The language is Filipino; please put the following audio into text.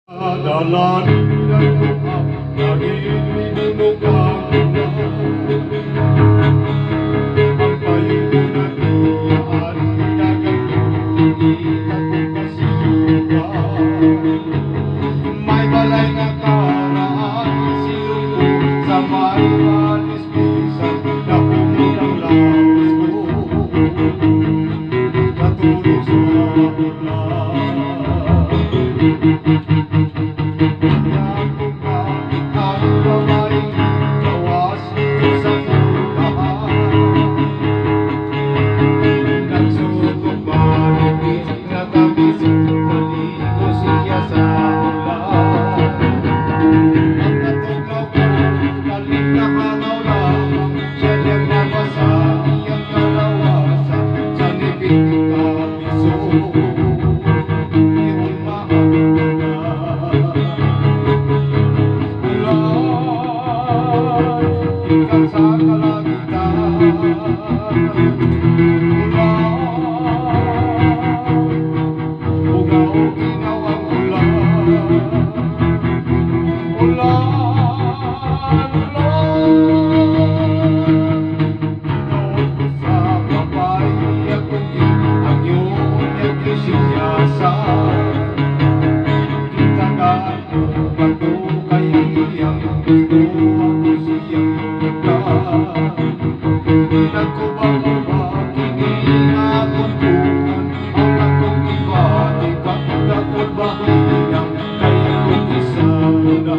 Dalan ng luha, naging minunukang na ang payunan niyaan, nagagawin ikakukasiwa. May balay na karaan, silunod sa may manisbisan na pumunang lawas ko, natulog sa ulan. Ikan sa kalangitan, ulan, ugaw ginawang ulan, ulan, noon ko sa babay, akong ang iyong nagsisiyasan. Kitagaan ko bato kayang iyang gusto ako siyang pinagkuba-kuba, kininaguntungan ang akong iba, di ka pagkakul bahiyang kaya kong isa na.